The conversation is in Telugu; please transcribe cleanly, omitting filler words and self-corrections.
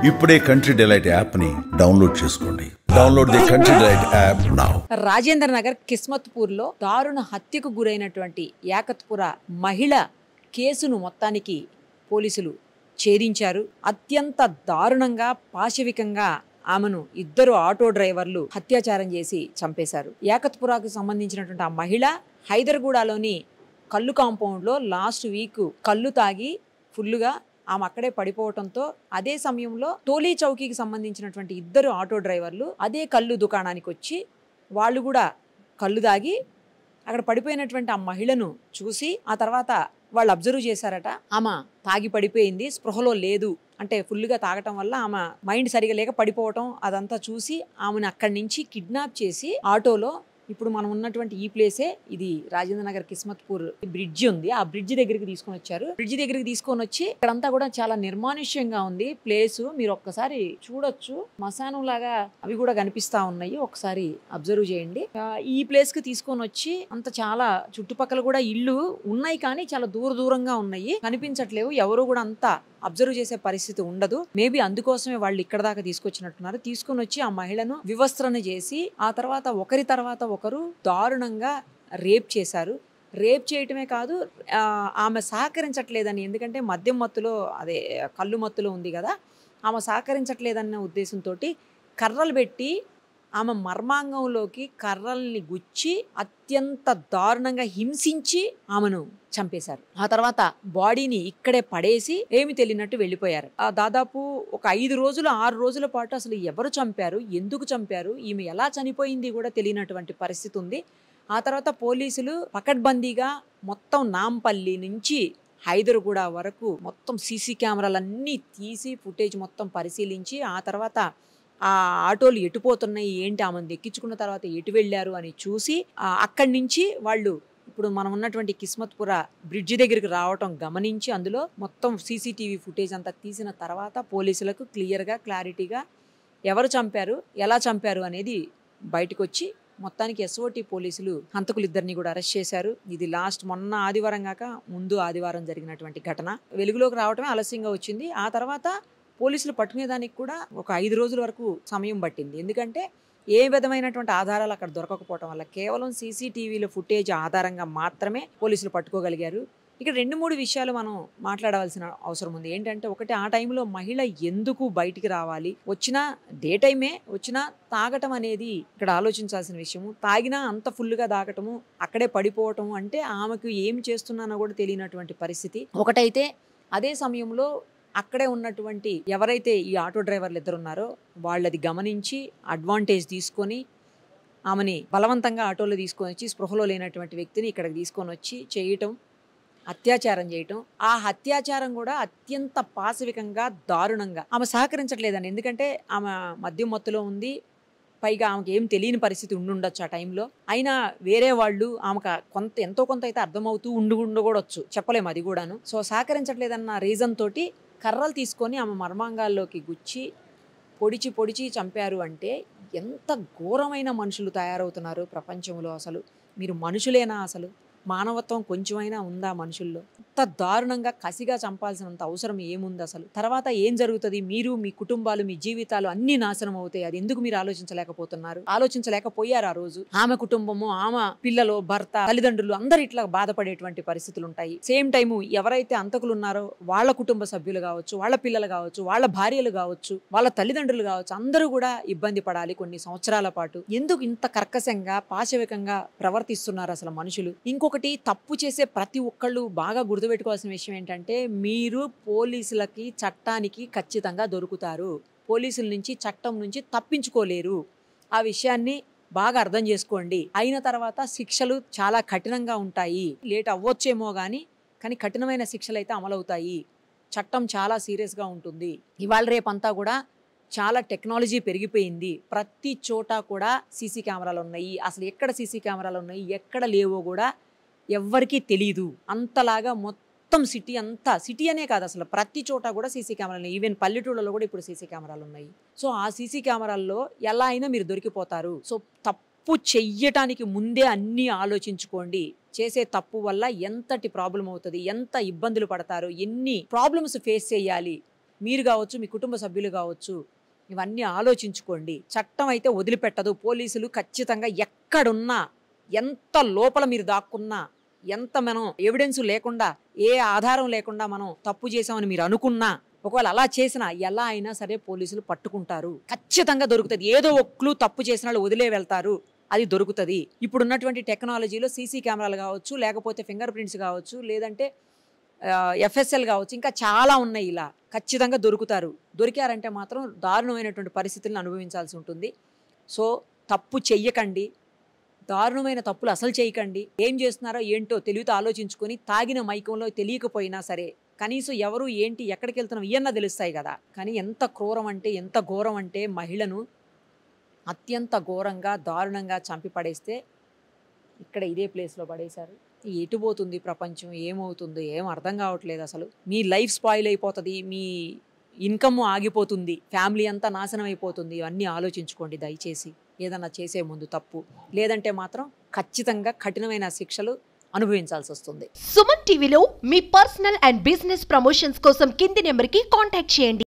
ఇప్పుడే కంట్రీ డిలైట్ యాప్ ని డౌన్లోడ్ చేసుకోండి. Download the country delight app now. Rajendra Nagar Kismatpur లో దారుణ హత్యకు గురైనటువంటి యాకత్పుర మహిళ కేసును మొత్తానికి పోలీసులు ఛేదించారు. అత్యంత దారుణంగా పాశవికంగా ఆమెను ఇద్దరు ఆటో డ్రైవర్లు అత్యాచారం చేసి చంపేశారు. యాకత్పురాకు సంబంధించినటువంటి ఆ మహిళ హైదర్గూడలోని కల్లు కాంపౌండ్లో లాస్ట్ వీక్ కళ్ళు తాగి ఫుల్లుగా ఆమె అక్కడే పడిపోవడంతో అదే సమయంలో టోలీ చౌకీకి సంబంధించినటువంటి ఇద్దరు ఆటో డ్రైవర్లు అదే కళ్ళు దుకాణానికి వచ్చి వాళ్ళు కూడా కళ్ళు తాగి అక్కడ పడిపోయినటువంటి ఆ మహిళను చూసి ఆ తర్వాత వాళ్ళు అబ్జర్వ్ చేశారట. ఆమె తాగి పడిపోయింది, స్పృహలో లేదు, అంటే ఫుల్గా తాగటం వల్ల ఆమె మైండ్ సరిగా లేక పడిపోవటం అదంతా చూసి ఆమెను అక్కడి నుంచి కిడ్నాప్ చేసి ఆటోలో ఇప్పుడు మనం ఉన్నటువంటి ఈ ప్లేసే ఇది రాజేంద్ర నగర్ కిస్మత్పూర్ బ్రిడ్జి ఉంది, ఆ బ్రిడ్జి దగ్గరికి తీసుకొని వచ్చారు. బ్రిడ్జి దగ్గరికి తీసుకొని వచ్చి ఇక్కడంతా కూడా చాలా నిర్మానుష్యంగా ఉంది ప్లేసు. మీరు ఒక్కసారి చూడొచ్చు, మశానం లాగా అవి కూడా కనిపిస్తా ఉన్నాయి, ఒకసారి అబ్జర్వ్ చేయండి. ఈ ప్లేస్ కి తీసుకొని వచ్చి అంత చాలా చుట్టుపక్కల కూడా ఇల్లు ఉన్నాయి కానీ చాలా దూరంగా ఉన్నాయి, కనిపించట్లేవు. ఎవరు కూడా అంతా అబ్జర్వ్ చేసే పరిస్థితి ఉండదు. మేబీ అందుకోసమే వాళ్ళు ఇక్కడ దాకా తీసుకొచ్చినట్టున్నారు. తీసుకొని వచ్చి ఆ మహిళను వివస్త్రణ చేసి ఆ తర్వాత ఒకరి తర్వాత ఒకరు దారుణంగా రేప్ చేశారు. రేప్ చేయటమే కాదు, ఆమె సహకరించట్లేదని, ఎందుకంటే మద్యం మత్తులో అదే కళ్ళు మత్తులో ఉంది కదా, ఆమె సహకరించట్లేదన్న ఉద్దేశంతో కర్రలు పెట్టి ఆమె మర్మాంగంలోకి కర్రల్ని గుచ్చి అత్యంత దారుణంగా హింసించి ఆమెను చంపేశారు. ఆ తర్వాత బాడీని ఇక్కడే పడేసి ఏమి తెలియనట్టు వెళ్ళిపోయారు. దాదాపు ఒక 5 రోజులు 6 రోజుల పాటు అసలు ఎవరు చంపారు, ఎందుకు చంపారు, ఈమె ఎలా చనిపోయింది కూడా తెలియనటువంటి పరిస్థితి ఉంది. ఆ తర్వాత పోలీసులు పకడ్బందీగా మొత్తం నాంపల్లి నుంచి హైదర్గూడ వరకు మొత్తం సీసీ కెమెరాలన్నీ తీసి ఫుటేజ్ మొత్తం పరిశీలించి ఆ తర్వాత ఆ ఆటోలు ఎటుపోతున్నాయి ఏంటి, ఆమెను ఎక్కించుకున్న తర్వాత ఎటు వెళ్ళారు అని చూసి అక్కడి నుంచి వాళ్ళు ఇప్పుడు మనం ఉన్నటువంటి కిస్మత్పుర బ్రిడ్జి దగ్గరికి రావటం గమనించి అందులో మొత్తం సీసీటీవీ ఫుటేజ్ అంతా తీసిన తర్వాత పోలీసులకు క్లియర్గా క్లారిటీగా ఎవరు చంపారు, ఎలా చంపారు అనేది బయటకు వచ్చి మొత్తానికి ఎస్ఓటి పోలీసులు హంతకులిద్దరిని కూడా అరెస్ట్ చేశారు. ఇది లాస్ట్ మొన్న ఆదివారం కాక ముందు ఆదివారం జరిగినటువంటి ఘటన. వెలుగులోకి రావటమే ఆలస్యంగా వచ్చింది. ఆ తర్వాత పోలీసులు పట్టుకునేదానికి కూడా ఒక 5 రోజుల వరకు సమయం పట్టింది. ఎందుకంటే ఏ విధమైనటువంటి ఆధారాలు అక్కడ దొరకకపోవటం వల్ల కేవలం సీసీటీవీలో ఫుటేజ్ ఆధారంగా మాత్రమే పోలీసులు పట్టుకోగలిగారు. ఇక్కడ 2-3 విషయాలు మనం మాట్లాడవలసిన అవసరం ఉంది. ఏంటంటే ఒకటి, ఆ టైంలో మహిళ ఎందుకు బయటికి రావాలి, వచ్చినా డే టైమే వచ్చినా తాగటం అనేది ఇక్కడ ఆలోచించాల్సిన విషయము. తాగినా అంత ఫుల్గా తాగటము, అక్కడే పడిపోవటము అంటే ఆమెకు ఏం చేస్తున్నానో కూడా తెలియనటువంటి పరిస్థితి ఒకటైతే. అదే సమయంలో అక్కడే ఉన్నటువంటి ఎవరైతే ఈ ఆటో డ్రైవర్లు ఇద్దరు ఉన్నారో వాళ్ళది గమనించి అడ్వాంటేజ్ తీసుకొని ఆమెని బలవంతంగా ఆటోలో తీసుకొని వచ్చి స్పృహలో లేనటువంటి వ్యక్తిని ఇక్కడికి తీసుకొని వచ్చి చేయటం, అత్యాచారం చేయటం. ఆ అత్యాచారం కూడా అత్యంత పాశవికంగా దారుణంగా. ఆమె సహకరించట్లేదండి, ఎందుకంటే ఆమె మద్యం మత్తులో ఉంది, పైగా ఆమెకి ఏం తెలియని పరిస్థితి ఉండుండొచ్చు ఆ టైంలో. అయినా వేరే వాళ్ళు ఆమెకు ఎంతో కొంత అయితే అర్థమవుతూ ఉండకూడొచ్చు, చెప్పలేము అది కూడాను. సో సహకరించట్లేదన్న రీజన్ తోటి కర్రలు తీసుకొని ఆమె మర్మాంగాల్లోకి గుచ్చి పొడిచి చంపారు. అంటే ఎంత ఘోరమైన మనుషులు తయారవుతున్నారు ప్రపంచంలో. అసలు మీరు మనుషులేనా? అసలు మానవత్వం కొంచెమైనా ఉందా మనుషుల్లో? అంత దారుణంగా కసిగా చంపాల్సినంత అవసరం ఏముంది అసలు? తర్వాత ఏం జరుగుతుంది? మీరు, మీ కుటుంబాలు, మీ జీవితాలు అన్ని నాశనం అవుతాయి. అది ఎందుకు మీరు ఆలోచించలేకపోతున్నారు? ఆలోచించలేకపోయారు ఆ రోజు. ఆమె కుటుంబము, ఆమె పిల్లలు, భర్త, తల్లిదండ్రులు అందరు ఇట్లా బాధపడేటువంటి పరిస్థితులు ఉంటాయి. సేమ్ టైము ఎవరైతే అంతకులు ఉన్నారో వాళ్ళ కుటుంబ సభ్యులు కావచ్చు, వాళ్ళ పిల్లలు కావచ్చు, వాళ్ళ భార్యలు కావచ్చు, వాళ్ళ తల్లిదండ్రులు కావచ్చు, అందరూ కూడా ఇబ్బంది పడాలి కొన్ని సంవత్సరాల పాటు. ఎందుకు ఇంత కర్కశంగా పాశవికంగా ప్రవర్తిస్తున్నారు అసలు మనుషులు? ఇంకొకటి, తప్పు చేసే ప్రతి ఒక్కళ్ళు బాగా గుర్తుపెట్టుకోవాల్సిన విషయం ఏంటంటే మీరు పోలీసులకి, చట్టానికి ఖచ్చితంగా దొరుకుతారు. పోలీసుల నుంచి, చట్టం నుంచి తప్పించుకోలేరు. ఆ విషయాన్ని బాగా అర్థం చేసుకోండి. అయిన తర్వాత శిక్షలు చాలా కఠినంగా ఉంటాయి. లేట్ అవ్వచ్చేమో కానీ కఠినమైన శిక్షలు అయితే అమలవుతాయి. చట్టం చాలా సీరియస్గా ఉంటుంది. ఇవాళ రేపంతా కూడా చాలా టెక్నాలజీ పెరిగిపోయింది. ప్రతి చోట కూడా సీసీ కెమెరాలు ఉన్నాయి. అసలు ఎక్కడ సీసీ కెమెరాలు ఉన్నాయి, ఎక్కడ లేవో కూడా ఎవ్వరికీ తెలీదు. అంతలాగా మొత్తం సిటీ అనే కాదు, అసలు ప్రతి చోట కూడా సీసీ కెమెరాలు ఉన్నాయి. ఈవెన్ పల్లెటూళ్ళలో కూడా ఇప్పుడు సీసీ కెమెరాలు ఉన్నాయి. సో ఆ సీసీ కెమెరాల్లో ఎలా అయినా మీరు దొరికిపోతారు. సో తప్పు చెయ్యటానికి ముందే అన్నీ ఆలోచించుకోండి. చేసే తప్పు వల్ల ఎంతటి ప్రాబ్లం అవుతుంది, ఎంత ఇబ్బందులు పడతారు, ఎన్ని ప్రాబ్లమ్స్ ఫేస్ చేయాలి, మీరు కావచ్చు, మీ కుటుంబ సభ్యులు కావచ్చు, ఇవన్నీ ఆలోచించుకోండి. చట్టం అయితే వదిలిపెట్టదు. పోలీసులు ఖచ్చితంగా ఎక్కడున్నా, ఎంత లోపల మీరు దాక్కున్నా, ఎంత మనం ఎవిడెన్స్ లేకుండా, ఏ ఆధారం లేకుండా మనం తప్పు చేసామని మీరు అనుకున్నా, ఒకవేళ అలా చేసినా ఎలా అయినా సరే పోలీసులు పట్టుకుంటారు. ఖచ్చితంగా దొరుకుతుంది. ఏదో ఒక క్లూ తప్పు చేసిన వాళ్ళు వదిలే వెళ్తారు, అది దొరుకుతుంది. ఇప్పుడున్నటువంటి టెక్నాలజీలో సీసీ కెమెరాలు కావచ్చు, లేకపోతే ఫింగర్ ప్రింట్స్ కావచ్చు, లేదంటే ఎఫ్ఎస్ఎల్ కావచ్చు, ఇంకా చాలా ఉన్నాయి. ఇలా ఖచ్చితంగా దొరుకుతారు. దొరికారంటే మాత్రం దారుణమైనటువంటి పరిస్థితులను అనుభవించాల్సి ఉంటుంది. సో తప్పు చెయ్యకండి, దారుణమైన తప్పులు అసలు చేయకండి. ఏం చేస్తున్నారో ఏంటో తెలివితో ఆలోచించుకొని, తాగిన మైకంలో తెలియకపోయినా సరే కనీసం ఎవరు ఏంటి ఎక్కడికి వెళ్తున్నాం ఇవన్నా తెలుస్తాయి కదా. కానీ ఎంత క్రూరం అంటే, ఎంత ఘోరం అంటే, మహిళను అత్యంత ఘోరంగా దారుణంగా చంపి పడేస్తే ఇక్కడ ఇదే ప్లేస్లో పడేశారు. ఎటు పోతుంది ప్రపంచం, ఏమవుతుందో ఏం అర్థం కావట్లేదు. అసలు మీ లైఫ్ స్పాయిల్ అయిపోతుంది, మీ ఇన్కమ్ ఆగిపోతుంది, ఫ్యామిలీ అంతా నాశనం అయిపోతుంది. ఇవన్నీ ఆలోచించుకోండి దయచేసి ఏదన్నా చేసే ముందు తప్పు. లేదంటే మాత్రం ఖచ్చితంగా కఠినమైన శిక్షలు అనుభవించాల్సి వస్తుంది. సుమన్ టీవీలో మీ పర్సనల్ అండ్ బిజినెస్ ప్రమోషన్స్ కోసం కింది నెంబర్కి కాంటాక్ట్ చేయండి.